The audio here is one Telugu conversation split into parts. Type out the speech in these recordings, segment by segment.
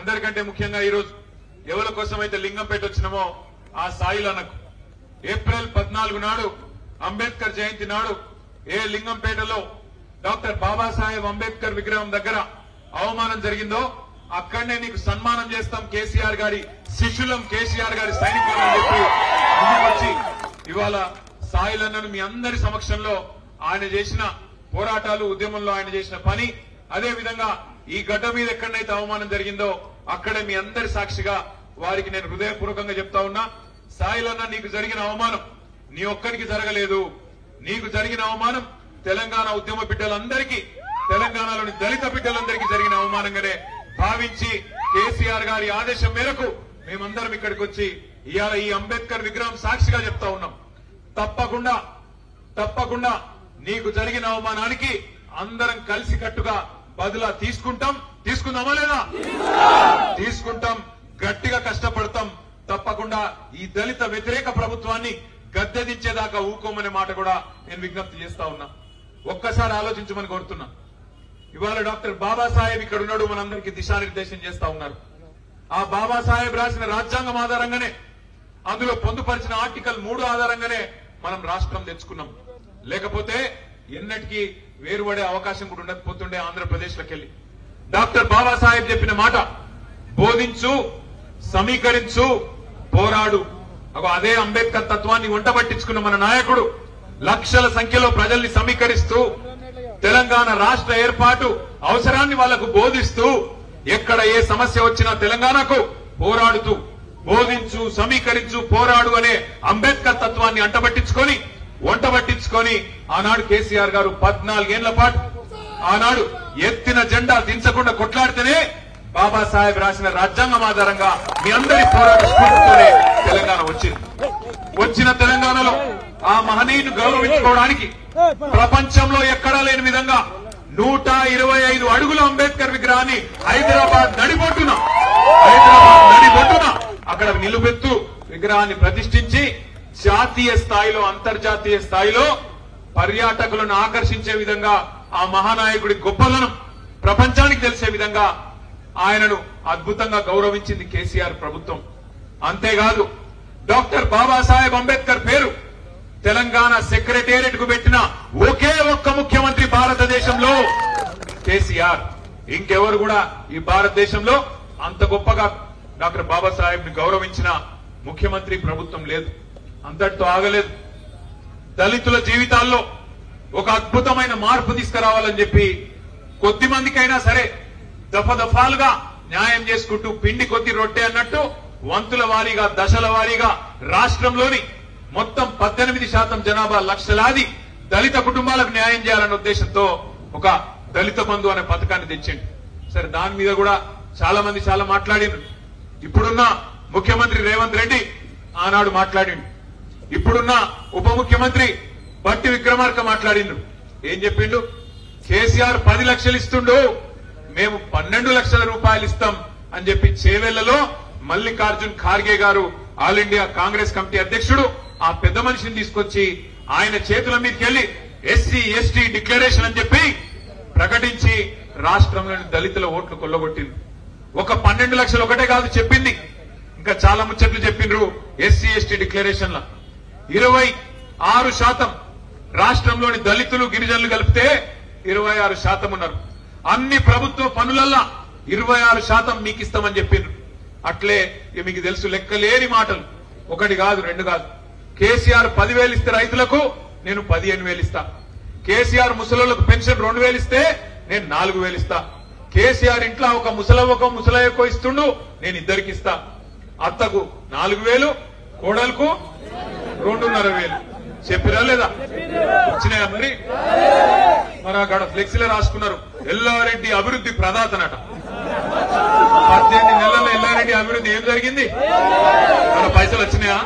అందరికంటే ముఖ్యంగా ఈ రోజు ఎవరి కోసమైతే లింగంపేట వచ్చినామో ఆ సాయిలన్నకు ఏప్రిల్ 14 నాడు అంబేద్కర్ జయంతి నాడు ఏ లింగంపేటలో డాక్టర్ బాబాసాహెబ్ అంబేద్కర్ విగ్రహం దగ్గర అవమానం జరిగిందో అక్కడనే నీకు సన్మానం చేస్తాం, కేసీఆర్ గారి శిష్యులం, కేసీఆర్ గారి సైనికులం అని చెప్పి ముందుకొచ్చి ఇవాళ సాయిలన్నను మీ అందరి సమక్షంలో ఆయన చేసిన పోరాటాలు, ఉద్యమంలో ఆయన చేసిన పని, అదే విధంగా ఈ గడ్డ మీద ఎక్కడైతే అవమానం జరిగిందో అక్కడే మీ అందరి సాక్షిగా వారికి నేను హృదయపూర్వకంగా చెప్తా ఉన్నా, సాయిలన్న నీకు జరిగిన అవమానం నీ ఒక్కరికి జరగలేదు. నీకు జరిగిన అవమానం తెలంగాణ ఉద్యమ బిడ్డలందరికీ, తెలంగాణలోని దళిత బిడ్డలందరికీ జరిగిన అవమానంగానే భావించి కేసీఆర్ గారి ఆదేశం మేరకు మేమందరం ఇక్కడికి వచ్చి ఇవాళ ఈ అంబేద్కర్ విగ్రహం సాక్షిగా చెప్తా ఉన్నాం. తప్పకుండా నీకు జరిగిన అవమానానికి అందరం కలిసి కట్టుగా బదులా తీసుకుందామా లేదా? తీసుకుంటాం, గట్టిగా కష్టపడతాం. తప్పకుండా ఈ దళిత వ్యతిరేక ప్రభుత్వాన్ని గద్దెదించేదాకా ఊకోమనే మాట కూడా నేను విజ్ఞప్తి చేస్తా ఉన్నా. ఒక్కసారి ఆలోచించమని కోరుతున్నా. ఇవాళ డాక్టర్ బాబాసాహెబ్ ఇక్కడ ఉన్నాడు, మనందరికీ దిశానిర్దేశం చేస్తా ఉన్నారు. ఆ బాబాసాహెబ్ రాసిన రాజ్యాంగం ఆధారంగానే, అందులో పొందుపరిచిన ఆర్టికల్ 3 ఆధారంగానే మనం రాష్ట్రం తెచ్చుకున్నాం. లేకపోతే ఎన్నటికీ వేరుపడే అవకాశం కూడా ఉండకపోతుండే ఆంధ్రప్రదేశ్లోకి వెళ్ళి. డాక్టర్ బాబాసాహెబ్ చెప్పిన మాట బోధించు, సమీకరించు, పోరాడు. అదే అంబేద్కర్ తత్వాన్ని వంట పట్టించుకున్న మన నాయకుడు లక్షల సంఖ్యలో ప్రజల్ని సమీకరిస్తూ తెలంగాణ రాష్ట్ర ఏర్పాటు అవసరాన్ని వాళ్లకు బోధిస్తూ ఎక్కడ ఏ సమస్య వచ్చినా తెలంగాణకు పోరాడుతూ బోధించు, సమీకరించు, పోరాడు అనే అంబేద్కర్ తత్వాన్ని వంట పట్టించుకొని ఆనాడు కేసీఆర్ గారు 14 ఏళ్ల పాటు ఆనాడు ఎత్తిన జెండా దించకుండా కొట్లాడితేనే బాబాసాహెబ్ రాసిన రాజ్యాంగం ఆధారంగా మీ అందరి పోరాట స్ఫూర్తితోనే తెలంగాణ వచ్చిన తెలంగాణలో ఆ మహనీయుని గౌరవించుకోవడానికి ప్రపంచంలో ఎక్కడా లేని విధంగా 125 అడుగుల అంబేద్కర్ విగ్రహాన్ని హైదరాబాద్ నడిబొడ్డున అక్కడ నిలువెత్తు విగ్రహాన్ని ప్రతిష్ఠించి జాతీయ స్థాయిలో, అంతర్జాతీయ స్థాయిలో పర్యాటకులను ఆకర్షించే విధంగా ఆ మహానాయకుడి గొప్పదనం ప్రపంచానికి తెలిసే విధంగా ఆయనను అద్భుతంగా గౌరవించింది కేసీఆర్ ప్రభుత్వం. అంతేకాదు డాక్టర్ బాబాసాహెబ్ అంబేద్కర్ పేరు తెలంగాణ సెక్రటేరియట్ కు పెట్టిన ఒకే ఒక్క ముఖ్యమంత్రి భారతదేశంలో కేసీఆర్. ఇంకెవరు కూడా ఈ భారతదేశంలో అంత గొప్పగా డాక్టర్ బాబాసాహెబ్ ని గౌరవించిన ముఖ్యమంత్రి ప్రభుత్వం లేదు. అంతటితో ఆగలేదు. దళితుల జీవితాల్లో ఒక అద్భుతమైన మార్పు తీసుకురావాలని చెప్పి కొద్ది మందికైనా సరే దఫాలుగా న్యాయం చేసుకుంటూ పిండి కొద్ది రొట్టె అన్నట్టు వంతుల వారీగా, దశల వారీగా రాష్ట్రంలోని మొత్తం 18% జనాభా లక్షలాది దళిత కుటుంబాలకు న్యాయం చేయాలన్న ఉద్దేశంతో ఒక దళిత బంధు అనే పథకాన్ని తెచ్చిండు. సరే, దాని మీద కూడా చాలా మంది చాలా మాట్లాడిండ్రు. ఇప్పుడున్న ముఖ్యమంత్రి రేవంత్ రెడ్డి ఆనాడు మాట్లాడిండు. ఇప్పుడున్న ఉప ముఖ్యమంత్రి బట్టి విక్రమార్క మాట్లాడిండ్రు. ఏం చెప్పిండు? కేసీఆర్ 10 లక్షలు ఇస్తుండు, మేము 12 లక్షల రూపాయలు ఇస్తాం అని చెప్పి చేవెళ్లలో మల్లికార్జున్ ఖార్గే గారు, ఆల్ ఇండియా కాంగ్రెస్ కమిటీ అధ్యక్షుడు, ఆ పెద్ద మనిషిని తీసుకొచ్చి ఆయన చేతుల మీదకెళ్లి ఎస్సీ ఎస్టీ డిక్లరేషన్ అని చెప్పి ప్రకటించి రాష్ట్రంలోని దళితుల ఓట్లు కొల్లగొట్టింది. ఒక 12 లక్షలు ఒకటే కాదు చెప్పింది, ఇంకా చాలా ముచ్చట్లు చెప్పిండ్రు. ఎస్సీ ఎస్టీ డిక్లరేషన్ ల 26% రాష్ట్రంలోని దళితులు, గిరిజనులు కలిపితే 26% ఉన్నారు. అన్ని ప్రభుత్వ పనులల్లా 26% మీకు ఇస్తామని చెప్పిండ్రు. అట్లే మీకు తెలుసు, లెక్కలేని మాటలు, ఒకటి కాదు, 2 కాదు. కేసీఆర్ 10,000 ఇస్తే రైతులకు నేను 15,000 ఇస్తా. కేసీఆర్ ముసలోళ్లకు పెన్షన్ 2,000 ఇస్తే నేను 4,000 ఇస్తా. కేసీఆర్ ఇంట్లో ఒక ముసలవ్వకో ముసలయ్యకో ఇస్తుండు, నేను ఇద్దరికి ఇస్తా. అత్తకు 4,000, కోడలకు 2,500. చెప్పిరా లేదా? వచ్చినాయా? మరి అక్కడ ఫ్లెక్సీలో రాసుకున్నారు, ఎల్లారెడ్డి అభివృద్ధి ప్రదాతనట. 18 నెలల్లో ఎల్లారెడ్డి అభివృద్ధి ఏం జరిగింది? మన పైసలు వచ్చినాయా?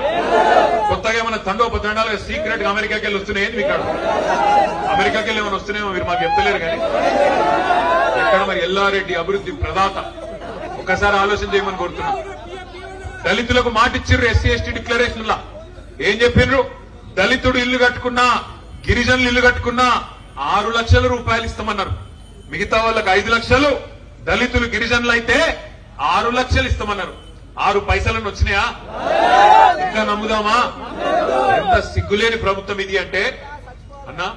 కొత్తగా ఏమైనా తండోపతండాలుగా సీక్రెట్ గా అమెరికాకి వెళ్ళి వస్తున్నాయి. మీకు అమెరికాకి వెళ్ళి ఏమైనా వస్తున్నాయేమో, మీరు మాకు చెప్తలేరు కానీ ఎక్కడ మరి ఎల్లారెడ్డి అభివృద్ధి ప్రదాత? ఒకసారి ఆలోచన చేయమని కోరుతున్నా. దళితులకు మాటిచ్చిర్రు ఎస్సీ ఎస్టీ డిక్లరేషన్ లా. ఏం చెప్పిండ్రు? దళితుడు ఇల్లు కట్టుకున్నా, గిరిజనులు ఇల్లు కట్టుకున్నా 6 లక్షల రూపాయలు ఇస్తామన్నారు. మిగతా వాళ్ళకి 5 లక్షలు, దళితులు గిరిజనులు అయితే 6 లక్షలు ఇస్తామన్నారు. 6 పైసలను వచ్చినాయా? ఇంకా నమ్ముదామా? ఎంత సిగ్గులేని ప్రభుత్వం ఇది అంటే అన్నా,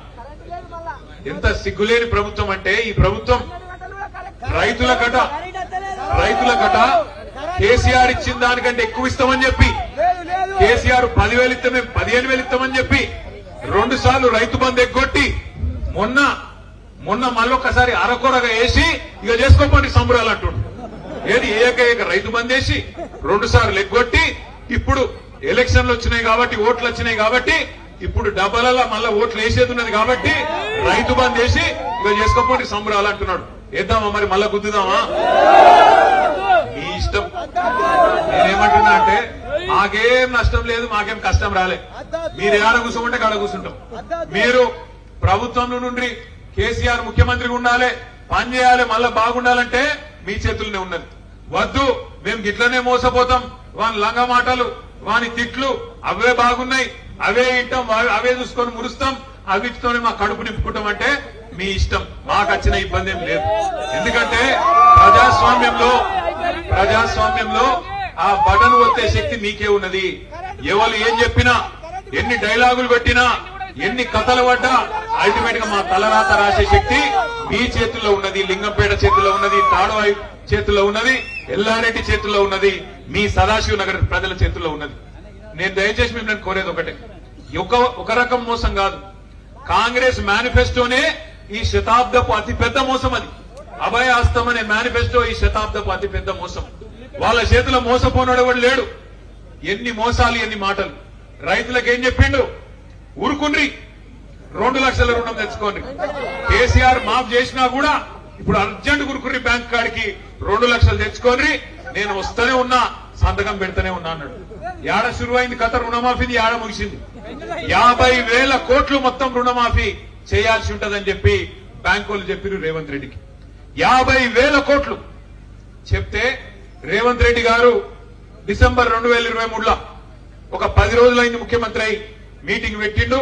ఎంత సిగ్గులేని ప్రభుత్వం అంటే ఈ ప్రభుత్వం రైతుల గట కేసీఆర్ ఇచ్చిన దానికంటే ఎక్కువ ఇస్తామని చెప్పి, కేసీఆర్ 10,000 ఇస్తే మేము 15,000 ఇస్తామని చెప్పి 2 సార్లు రైతు బంధు ఎగ్గొట్టి మొన్న మళ్ళొక్కసారి అరకొరగా వేసి ఇక చేసుకోండి సంబరాలు అంటుండు. ఏది ఏక రైతు బంద్ వేసి 2 సార్లు ఎగ్గొట్టి ఇప్పుడు ఎలక్షన్లు వచ్చినాయి కాబట్టి, ఓట్లు వచ్చినాయి కాబట్టి ఇప్పుడు డబ్బలలో మళ్ళా ఓట్లు వేసేది ఉన్నది కాబట్టి రైతు బంద్ వేసి ఇక చేసుకోండి సంబరాలు అంటున్నాడు. వేద్దామా మరి? మళ్ళా గుద్దుదామా? మీ ఇష్టం. నేనేమంటున్నా అంటే మాకేం నష్టం లేదు, మాకేం కష్టం రాలే. మీరు ఏడ కూర్చోమంటే కాడ కూర్చుంటాం. మీరు ప్రభుత్వం నుండి కేసీఆర్ ముఖ్యమంత్రిగా ఉండాలి, పని చేయాలి, మళ్ళా బాగుండాలంటే మీ చేతుల్లోనే ఉన్నది. వద్దు మేము గిట్లనే మోసపోతాం, వాని లంగ మాటలు వాని తిట్లు అవే బాగున్నాయి, అవే ఇంటాం, అవే చూసుకొని మురుస్తాం, అవిటితోనే మా కడుపు నింపుకుంటాం అంటే మీ ఇష్టం. మాకు వచ్చిన ఇబ్బంది ఏం లేదు. ఎందుకంటే ప్రజాస్వామ్యంలో ఆ బటన్ ఒత్తే శక్తి మీకే ఉన్నది. ఎవరు ఏం చెప్పినా, ఎన్ని డైలాగులు పెట్టినా, ఎన్ని కథలు పడ్డా అల్టిమేట్ గా మా తలరాత రాసే శక్తి మీ చేతుల్లో ఉన్నది, లింగంపేట చేతుల్లో ఉన్నది, తాడవాయి చేతుల్లో ఉన్నది, ఎల్లారెడ్డి చేతుల్లో ఉన్నది, మీ సదాశివ నగర్ ప్రజల చేతుల్లో ఉన్నది. నేను దయచేసి మిమ్మల్ని కోరేది ఒకటే, ఒక రకం మోసం కాదు. కాంగ్రెస్ మేనిఫెస్టోనే ఈ శతాబ్దపు అతిపెద్ద మోసం. అది అభయ హస్తం అనే మేనిఫెస్టో ఈ శతాబ్దపు అతిపెద్ద మోసం. వాళ్ళ చేతిలో మోసపోనాడు వాడు లేడు. ఎన్ని మోసాలు, ఎన్ని మాటలు. రైతులకు ఏం చెప్పిండు? ఊరుకుండ్రి, 2 లక్షల రుణం తెచ్చుకోండి. కేసీఆర్ మాఫ్ చేసినా కూడా ఇప్పుడు అర్జెంట్ గురుకుర్రి బ్యాంక్ కాడికి 2 లక్షలు తెచ్చుకోండి, నేను వస్తూనే ఉన్నా, సంతకం పెడతానే ఉన్నా అన్నాడు. ఏడ శురువైంది కథ రుణమాఫీది, ఏడ ముగిసింది. 50,000 కోట్లు మొత్తం రుణమాఫీ చేయాల్సి ఉంటదని చెప్పి బ్యాంకులు చెప్పారు రేవంత్ రెడ్డికి. 50,000 కోట్లు చెప్తే రేవంత్ రెడ్డి గారు డిసెంబర్ 2023లో ఒక 10 రోజులైంది ముఖ్యమంత్రి అయి మీటింగ్ పెట్టిండు.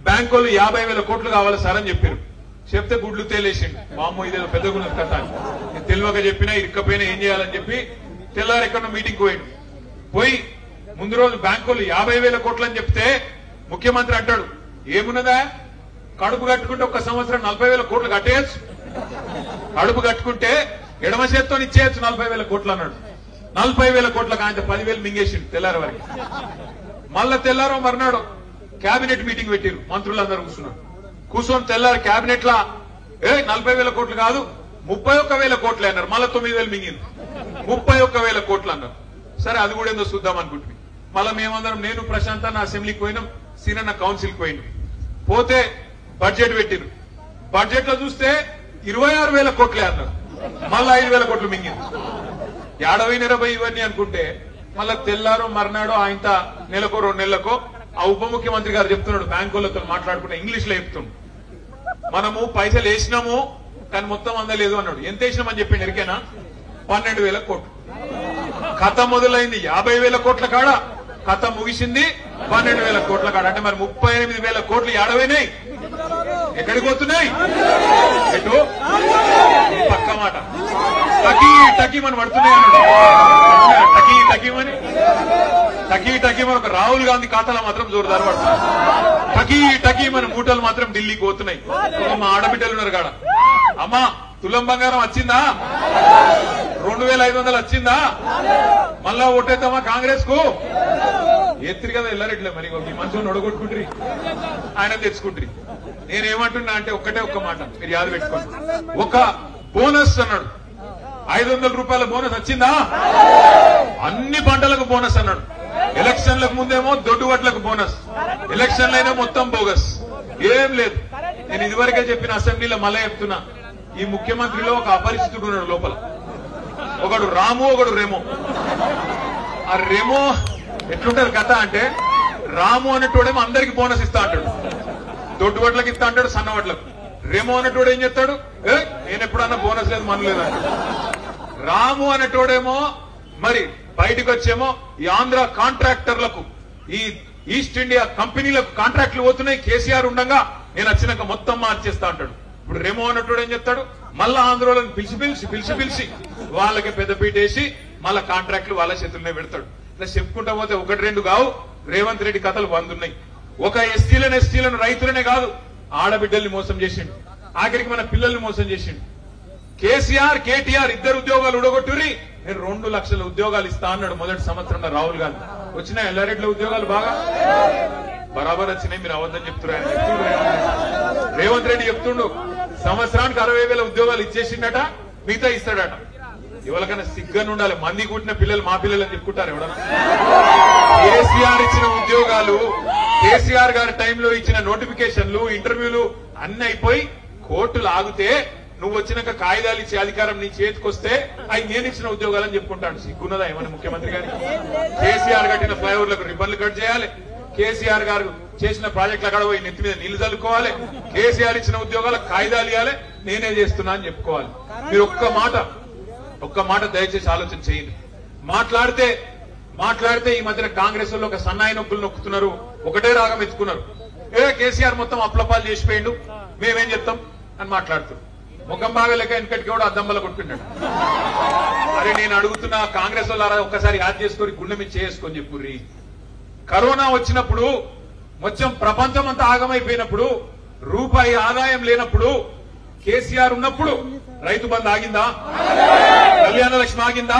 బ్యాంకులు 50,000 కోట్లు కావాలి సార్ అని చెప్పారు. చెప్తే గుడ్లు తేలేసిండు. మామూలు ఇదేదో పెద్దగున్నది కథ అని తెలియక చెప్పినా, ఇరుక్కపోయినా ఏం చేయాలని చెప్పి తెల్లారెక్కడో మీటింగ్ పోయి ముందు రోజు బ్యాంకులు 50,000 కోట్లు అని చెప్తే ముఖ్యమంత్రి అంటాడు, ఏమున్నదా కడుపు కట్టుకుంటే 1 సంవత్సరం 40,000 కోట్లు కట్టేయచ్చు, కడుపు కట్టుకుంటే ఎడమ చేత్తో ఇచ్చేయచ్చు 40,000 కోట్లు అన్నాడు. 40,000 కోట్లకు ఆయన 10,000 మింగేసిండు తెల్లారి వరకు. మళ్ళా తెల్లారో మర్నాడు కేబినెట్ మీటింగ్ పెట్టిరు, మంత్రులందరూ కూర్చున్నారు. కూర్చొని తెల్లారి కేబినెట్ లా 40,000 కోట్లు కాదు 31,000 కోట్లే అన్నారు. మళ్ళా 9,000 మింగింది, 31,000 కోట్లు అన్నారు. సరే అది కూడా ఏందో చూద్దాం అనుకుంటుంది. మళ్ళా మేమందరం, నేను ప్రశాంత్ అన్న అసెంబ్లీకి పోయినాం, సీనన్న కౌన్సిల్కి పోయినాం. పోతే బడ్జెట్ పెట్టిరు. బడ్జెట్ లో చూస్తే 26,000 కోట్లే అన్నారు. మళ్ళా 5,000 కోట్లు మింగింది. ఏడవైనరబై ఇవన్నీ అనుకుంటే మళ్ళా తెల్లారో మర్నాడో ఆయన నెలకో 2 నెలలకో ఆ ఉప ముఖ్యమంత్రి గారు చెప్తున్నాడు, బ్యాంకులతో మాట్లాడుకుంటే ఇంగ్లీష్ లో చెప్తున్నాడు, మనము పైసలు వేసినాము కానీ మొత్తం అందలేదు అన్నాడు. ఎంత వేసినామని చెప్పిండు ఎరికేనా? 12,000 కోట్లు. కథ మొదలైంది 50,000 కోట్ల కాడ, కథ ముగిసింది 12,000 కోట్ల కాడ. అంటే మరి 38,000 కోట్లు ఏడవైనాయి, ఎక్కడికి పోతున్నాయి? ఎటు? పక్క మాట టకీ టకీ మన పడుతున్నాయి అన్నాడు. టకీ టకీమని టకీమని ఒక రాహుల్ గాంధీ ఖాతాలో మాత్రం జోరుదారు పడుతుంది. టకీ టకీమని మూటలు మాత్రం ఢిల్లీకి పోతున్నాయి. మా ఆడబిడ్డలు ఉన్నారు కాడ, అమ్మా తులం బంగారం వచ్చిందా? 2,500 వచ్చిందా? మళ్ళా ఓటేద్దామా కాంగ్రెస్ కు? ఎత్తిరి కదా ఎల్లారెడ్లే. మరి ఈ మనుషులను ఒడగొట్టుకుంటారు, ఆయన తెచ్చుకుంటారు. నేనేమంటున్నా అంటే ఒక్క మాట మీరు యాద పెట్టుకోండి. ఒక బోనస్ అన్నాడు, 500 రూపాయల బోనస్ వచ్చిందా? అన్ని పంటలకు బోనస్ అన్నాడు. ఎలక్షన్లకు ముందేమో దొడ్డు వడ్లకు బోనస్, ఎలక్షన్లైనా మొత్తం బోగస్, ఏం లేదు. నేను ఇదివరకే చెప్పిన అసెంబ్లీలో మళ్ళీ చెప్తున్నా, ఈ ముఖ్యమంత్రిలో ఒక అపరిచితుడు ఉన్నాడు లోపల. ఒకడు రాము, ఒకడు రెమో. ఆ రెమో ఎట్లుంటది కథ అంటే, రాము అనేటోడేమో అందరికి బోనస్ ఇస్తా అంటాడు, దొడ్డు వడ్లకు ఇస్తా అంటాడు, సన్న వడ్లకు. రెమో అనేటోడు ఏం చెప్తాడు, నేను ఎప్పుడన్నా బోనస్ లేదు మనలేదు అంటాడు. రాము అనేటోడేమో మరి బయటకు వచ్చేమో ఈ ఆంధ్ర కాంట్రాక్టర్లకు, ఈ ఈస్ట్ ఇండియా కంపెనీలకు కాంట్రాక్టులు పోతున్నాయి, కేసీఆర్ ఉండగా నేను వచ్చినాక మొత్తం మార్చేస్తా అంటాడు. ఇప్పుడు రెమో అన్నట్టు ఏం చెప్తాడు, మళ్ళా ఆంధ్రోలను పిలిచి వాళ్ళకి పెద్దపీట వేసి మళ్ళా కాంట్రాక్టులు వాళ్ళ చేతుల్లోనే పెడతాడు. ఇట్లా చెప్పుకుంటా పోతే ఒకటి రెండు కావు, రేవంత్ రెడ్డి కథలు 100 ఉన్నాయి. ఒక ఎస్టీలను రైతులనే కాదు, ఆడబిడ్డల్ని మోసం చేసిండు, ఆఖరికి మన పిల్లల్ని మోసం చేసిండు. కేసీఆర్ కేటీఆర్ ఇద్దరు ఉద్యోగాలు ఉడగొట్టురి, నేను 2 లక్షల ఉద్యోగాలు ఇస్తా అన్నాడు మొదటి సంవత్సరంలో రాహుల్ గాంధీ. వచ్చిన ఎల్లారెడ్డిలో ఉద్యోగాలు బాగా బరాబర్ వచ్చినాయి, మీరు అవద్దని చెప్తున్నారు. రేవంత్ రెడ్డి చెప్తుండు సంవత్సరానికి 60,000 ఉద్యోగాలు ఇచ్చేసిండట, మిగతా ఇస్తాడట. ఎవరికైనా సిగ్గని ఉండాలి, మంది కూటిన పిల్లలు మా పిల్లలు అని చెప్పుకుంటారు ఎవడన్నా? కేసీఆర్ ఇచ్చిన ఉద్యోగాలు, కేసీఆర్ గారి టైంలో ఇచ్చిన నోటిఫికేషన్లు, ఇంటర్వ్యూలు అన్ని అయిపోయి కోర్టులు ఆగితే నువ్వు వచ్చినాక కాగితాలు ఇచ్చే అధికారం నీ చేతికొస్తే అవి నేను ఇచ్చిన ఉద్యోగాలని చెప్పుకుంటాడు. సిగ్గున్నదా ఏమన్నా ముఖ్యమంత్రి గారి? కేసీఆర్ కట్టిన ఫ్లైఓవర్లకు రిబ్బన్లు కట్ చేయాలి, కేసీఆర్ గారు చేసిన ప్రాజెక్టులు అక్కడ పోయి నెత్తి మీద నీళ్లు చల్లుకోవాలి, కేసీఆర్ ఇచ్చిన ఉద్యోగాలకు కాగితాలు ఇవ్వాలి, నేనే చేస్తున్నా అని చెప్పుకోవాలి. మీరు ఒక్క మాట దయచేసి ఆలోచన చేయండి. మాట్లాడితే ఈ మధ్యన కాంగ్రెస్ వాళ్ళు ఒక సన్నాయి నొప్పులు నొక్కుతున్నారు, ఒకటే రాగం ఎత్తుకున్నారు. కేసీఆర్ మొత్తం అప్లపాలు చేసిపోయిండు, మేమేం చెప్తాం అని మాట్లాడుతున్నారు. ముఖం బాగా లెక్క వెనకటికి కూడా అద్దంబల కొట్టుకున్నాడు. అరే నేను అడుగుతున్నా, కాంగ్రెస్ వాళ్ళు ఒక్కసారి యాద్ చేసుకొని గుండె మీద చేసుకొని చెప్పుర్రి. కరోనా వచ్చినప్పుడు మొత్తం ప్రపంచం అంతా ఆగమైపోయినప్పుడు, రూపాయి ఆదాయం లేనప్పుడు, కేసీఆర్ ఉన్నప్పుడు రైతు బంధు ఆగిందా? కళ్యాణ లక్ష్మి ఆగిందా?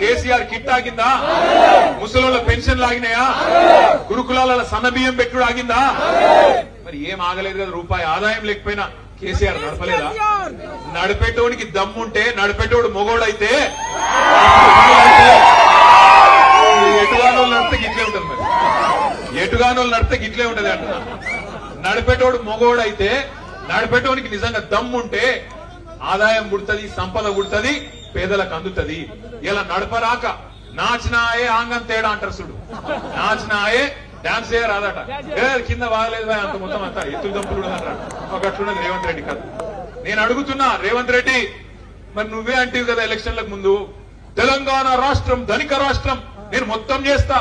కేసీఆర్ కిట్ ఆగిందా? ముసలోళ్ళ పెన్షన్లు ఆగినాయా? గురుకులాల సన్నబియ్యం పెట్టుడు ఆగిందా? మరి ఏం ఆగలేదు కదా. రూపాయి ఆదాయం లేకపోయినా కేసీఆర్ నడపలేదా? నడిపేటోడికి దమ్ముంటే, నడిపేటోడు మొగోడైతే, ఎటుగానోళ్ళు నడితే గిట్లే ఉంటుంది. మరి ఎటుగానోళ్ళు నడితే గిట్లే ఉంటది అంటున్నా. నడిపేటోడు మొగోడైతే, నడిపేటోనికి నిజంగా దమ్ముంటే ఆదాయం పుడుతుంది, సంపద పుడుతుంది, పేదలకు అందుతుంది. ఇలా నడపరాక నాచినాయే ఆంగం తేడా అంటారు చూడు. నాచినాయే డాన్స్ చేయరాదట, కింద బాగలేదు అంత మొత్తం అంతా ఎత్తులు దంపులు అంటారు. ఒకట్లున్నది రేవంత్ రెడ్డి కథ. నేను అడుగుతున్నా రేవంత్ రెడ్డి, మరి నువ్వే అంటివి కదా ఎలక్షన్లకు ముందు, తెలంగాణ రాష్ట్రం ధనిక రాష్ట్రం, నేను మొత్తం చేస్తా,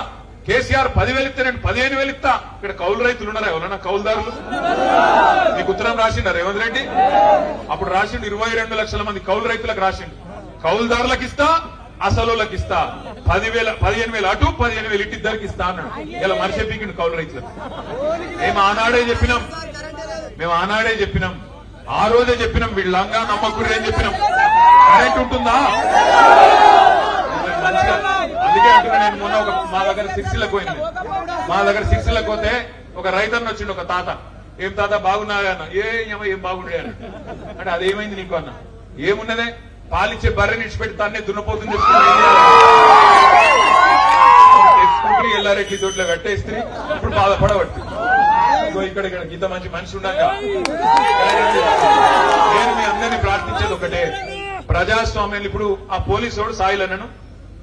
కేసీఆర్ 10,000 ఇస్తే నేను 15,000 ఇస్తా. ఇక్కడ కౌలు రైతులు ఉన్నారా ఎవరన్నా? కౌలుదారులు మీకు ఉత్తరం రాసిండా రేవంత్ రెడ్డి? అప్పుడు రాసిండు 22 లక్షల మంది కౌలు రైతులకు రాసిండు. కౌలుదారులకు ఇస్తా, అసలులకు ఇస్తా, 15,000 అటు 15,000 ఇటు ఇద్దరికి ఇస్తా అన్నాడు. ఇలా మనిషి పీకిండు కౌలు రైతులకు. మేము ఆనాడే చెప్పినాం, ఆ రోజే చెప్పినాం, వీళ్ళంగా నమ్మకూడదు అని చెప్పినాం. కరెంట్ ఉంటుందా? అందుకే అంటున్నా, నేను మొన్న మా దగ్గర సిరిసిల్లకు పోతే ఒక రైతన్న వచ్చిండు, ఒక తాత. ఏం తాత బాగున్నాయా అన్న? ఏం బాగుండే అన్న. అంటే అదేమైంది నీకు అన్న? ఏమున్నదే, పాలిచ్చే బర్రెని ఇచ్చిపెట్టి తానే దున్నపోతుంది తెచ్చుకుంటే ఎల్లారెడ్డి దొడ్లో కట్టేస్తే ఇప్పుడు బాధపడబట్టి. ఇక్కడ ఇంత మంచి మనిషి ఉండగా నేను మీ అందరినీ ప్రార్థించేది ఒకటే, ప్రజాస్వామ్యం. ఇప్పుడు ఆ పోలీసు సాయిలన్నను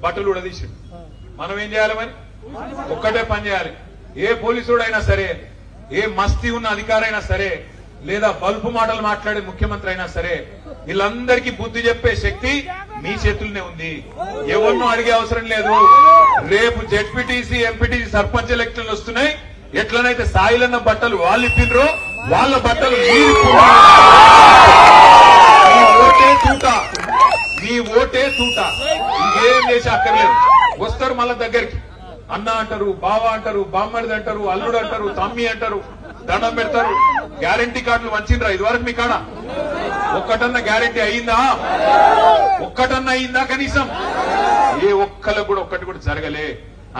బట్టలు ఉడదీసిండు. మనం ఏం చేయాలి? మరి ఒక్కటే పని చేయాలి. ఏ పోలీసుడైనా సరే, ఏ మస్తీ ఉన్న అధికారైనా సరే, లేదా బల్బు మాటలు మాట్లాడే ముఖ్యమంత్రి అయినా సరే, వీళ్ళందరికీ బుద్ధి చెప్పే శక్తి మీ చేతుల్లోనే ఉంది. ఎవరినో అడిగే అవసరం లేదు. రేపు జెడ్పీటీసీ, ఎంపీటీసీ, సర్పంచ్ ఎలక్షన్లు వస్తున్నాయి. ఎట్లనైతే సాయిలన్న బట్టలు వాళ్ళు ఇప్పినరో, వాళ్ళ బట్టలు మీ ఓటే తూట. ఇంకేం చేసి అక్కర్లేదు. వస్తారు మళ్ళా దగ్గరికి, అన్న అంటారు, బావ అంటారు, బామ్మడిది అంటారు, అల్లుడు అంటారు, తమ్మి అంటారు, దండం పెడతారు. గ్యారంటీ కార్డులు వంచిండ్రా ఇదివరకు మీ కాడ? ఒక్కటన్నా గ్యారంటీ అయిందా కనీసం? ఏ ఒక్కలకు కూడా ఒక్కటి కూడా జరగలే.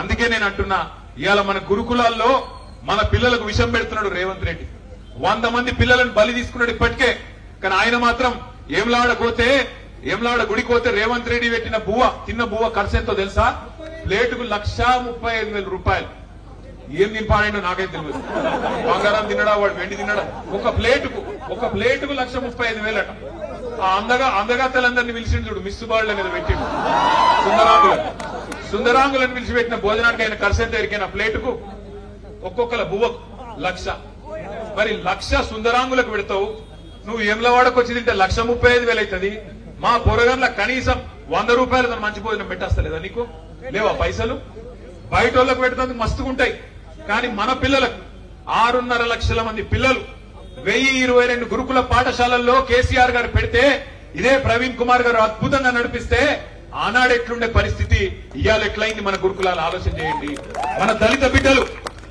అందుకే నేను అంటున్నా, ఇవాళ మన గురుకులాల్లో మన పిల్లలకు విషం పెడుతున్నాడు రేవంత్ రెడ్డి. 100 మంది పిల్లలను బలి తీసుకున్నాడు ఇప్పటికే. కానీ ఆయన మాత్రం ఏమ్లాడ గుడికి పోతే రేవంత్ రెడ్డి పెట్టిన తిన్న బువ్వ ఖర్చు ఎంతో తెలుసా? ప్లేటుకు 1,35,000 రూపాయలు. ఏం తినిపాడో నాకైతే తెలియదు. బంగారం తినడా, వాడు వెండి తినడా? ఒక ప్లేటుకు 1,35,000 అట. ఆ అందగాతలందరినీ పిలిచిండు చూడు, మిస్సుబాళ్ల మీద పెట్టిండు. సుందరాంగులను పిలిచిపెట్టిన భోజనానికి ఆయన ఖర్చు ఎంత ఎరికైనా? ప్లేటుకు ఒక్కొక్కల బువ్వకు 1,00,000. మరి 1,00,000 సుందరాంగులకు పెడతావు, నువ్వు ఏమ్లవాడకు వచ్చి తింటే 1,35,000 అవుతుంది. మా పొరగంల కనీసం 100 రూపాయలతో మంచి భోజనం పెట్టేస్తలేదా నీకు? లేవా పైసలు? బయట వాళ్ళకు పెడుతుంది మస్తుగుంటాయి. కానీ మన పిల్లలకు 6.5 లక్షల మంది పిల్లలు 1022 గురుకుల పాఠశాలల్లో కేసీఆర్ గారు పెడితే ఇదే ప్రవీణ్ కుమార్ గారు అద్భుతంగా నడిపిస్తే ఆనాడు ఎట్లుండే పరిస్థితి ఇవాళ ఎట్లయింది మన గురుకులాలు ఆలోచన చేయండి. మన దళిత బిడ్డలు,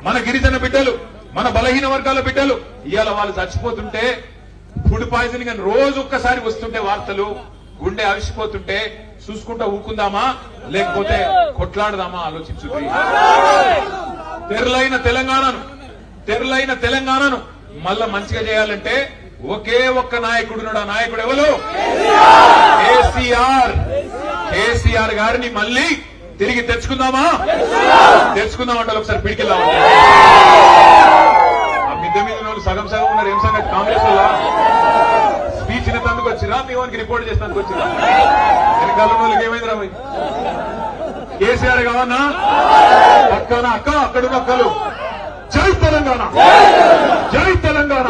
మన గిరిజన బిడ్డలు, మన బలహీన వర్గాల బిడ్డలు ఇవాళ వాళ్ళు చచ్చిపోతుంటే ఫుడ్ పాయిజనింగ్ అని రోజు ఒక్కసారి వస్తుంటే వార్తలు, గుండె అవిసిపోతుంటే చూసుకుంటా ఊకుందామా లేకపోతే కొట్లాడదామా ఆలోచించుంది. తెరలైన తెలంగాణను మళ్ళా మంచిగా చేయాలంటే ఒకే ఒక్క నాయకుడున్నాడు. ఆ నాయకుడు ఎవరు? కేసీఆర్ గారిని మళ్ళీ తిరిగి తెచ్చుకుందామంటే ఒకసారి పిడికిల్లా ఆ మిద్దె మీద సగం ఉన్నారు. ఏం సంగతి? కాంగ్రెస్ వల్ల స్పీచ్ ఇన్నందుకు వచ్చిరా మీ వానికి రిపోర్ట్ చేసినందుకు వచ్చిరా? వెనకాల వాళ్ళకి ఏమైంది రాబోయ్? కేసీఆర్ కావన్నా పక్కన అక్క, అక్కడున్న అక్కలు జై తెలంగాణ, జై తెలంగాణ.